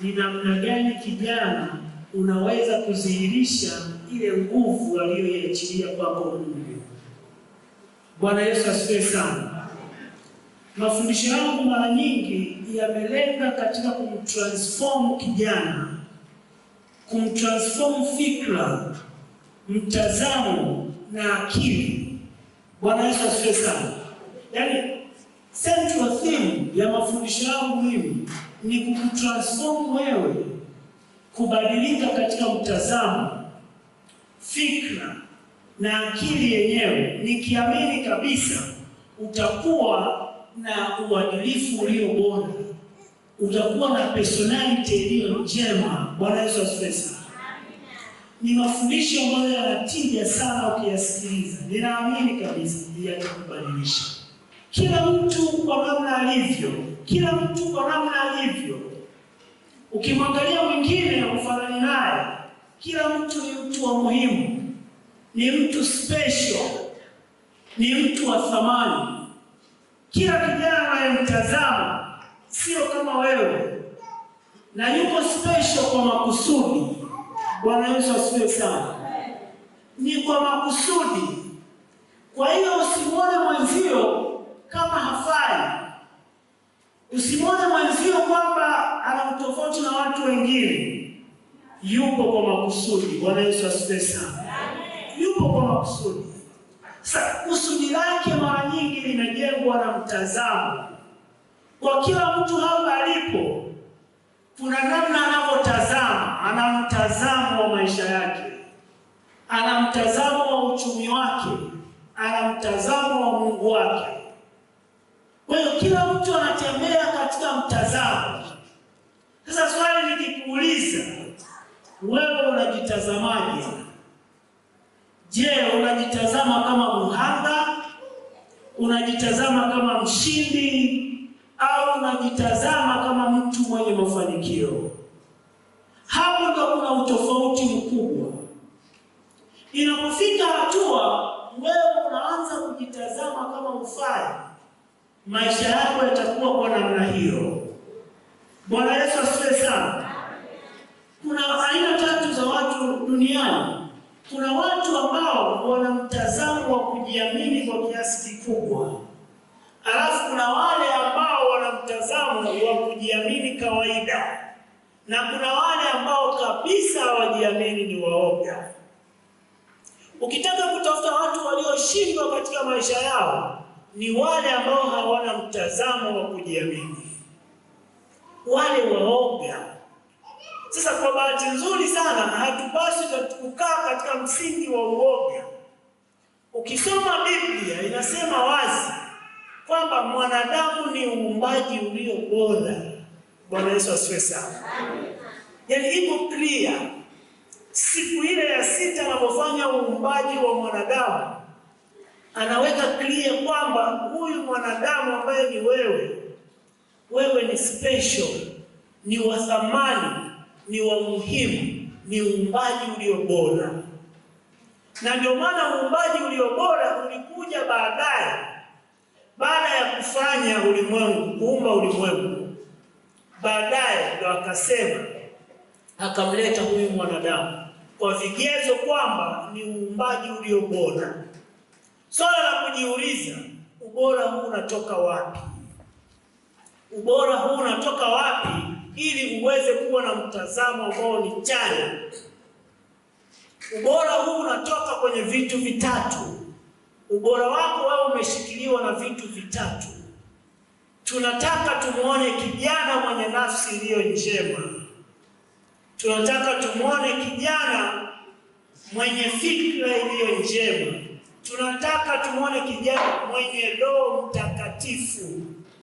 ni namna gani kijana unaweza kudhihirisha ile nguvu aliyoiachilia kwako Mungu. Bwana Yesu asifiwe sana. Mafundisho yangu mara nyingi yamelenga katika kumtransform kijana, kumtransform fikra, mtazamo na akili. Bwana Yesu asifiwe sana. Yaani central theme ya mafundisho yangu mimi ni kukutransform wewe, kubadilika katika mtazamo, fikra na akili yenyewe, nikiamini kabisa utakuwa na uadilifu ulio bora, utakuwa na personality iliyo njema. Bwana Yesu asifiwe sana. Ni mafundisho ambayo yanatija sana ukiyasikiliza. Ninaamini kabisa yatakubadilisha. Kila mtu kwa namna alivyo, kila mtu kwa namna alivyo. Ukimwangalia mwingine ufanani naye, kila mtu ni mtu wa muhimu, ni mtu special, ni mtu wa thamani. Kila kijana anayemtazama sio kama wewe, na yuko special kwa makusudi. Bwana Yesu asifiwe sana. Ni kwa makusudi. Kwa hiyo usimwone mwenzio kama hafai. Usimwone mwenzio kwamba ana utofauti na watu wengine. Yupo kwa makusudi. Bwana Yesu asifiwe sana. Yupo kwa makusudi. Sasa kusudi lake mara nyingi linajengwa na mtazamo. Kwa kila mtu hapa alipo, kuna namna anavyotazama. Ana mtazamo wa maisha yake, ana mtazamo wa uchumi wake, ana mtazamo wa Mungu wake. Kwa hiyo kila mtu anatembea katika mtazamo. Sasa swali nikikuuliza, wewe unajitazamaje? Je, unajitazama kama mhanga? Unajitazama kama mshindi? Au unajitazama kama mtu mwenye mafanikio? Hapo ndo kuna utofauti mkubwa. Inapofika hatua wewe unaanza kujitazama kama ufai, maisha yako yatakuwa kwa namna hiyo. Bwana Yesu asifiwe sana. Kuna aina tatu za watu duniani. Kuna watu ambao wana mtazamo wa kujiamini kwa kiasi kikubwa. Alafu kuna wale ambao wana mtazamo wa kujiamini kawaida. Na kuna wale ambao kabisa hawajiamini, ni waoga. Ukitaka kutafuta watu walioshindwa katika maisha yao, ni wale ambao hawana mtazamo wa kujiamini, wale waoga. Sasa kwa bahati nzuri sana, hatupaswi kukaa katika msingi wa uoga. Ukisoma Biblia inasema wazi kwamba mwanadamu ni uumbaji ulio bora. Bwana Yesu asifiwe sana. Yaani iko clear. Siku ile ya sita anapofanya uumbaji wa mwanadamu, anaweka clear kwamba huyu mwanadamu ambaye ni wewe ni special, ni wa thamani, ni wa muhimu, ni uumbaji ulio bora. Na ndio maana uumbaji ulio bora ulikuja baadaye, baada ya kufanya ulimwengu, kuumba ulimwengu. Baadaye ndo akasema, akamleta huyu mwanadamu kwa vigezo kwamba ni uumbaji ulio bora. Swala la kujiuliza, ubora huu unatoka wapi? Ubora huu unatoka wapi ili uweze kuwa na mtazamo ambao ni chanya? Ubora huu unatoka kwenye vitu vitatu. Ubora wako wewe umeshikiliwa na vitu vitatu. Tunataka tumuone kijana mwenye nafsi iliyo njema. Tunataka tumuone kijana mwenye fikra iliyo njema. Tunataka tumuone kijana mwenye Roho Mtakatifu.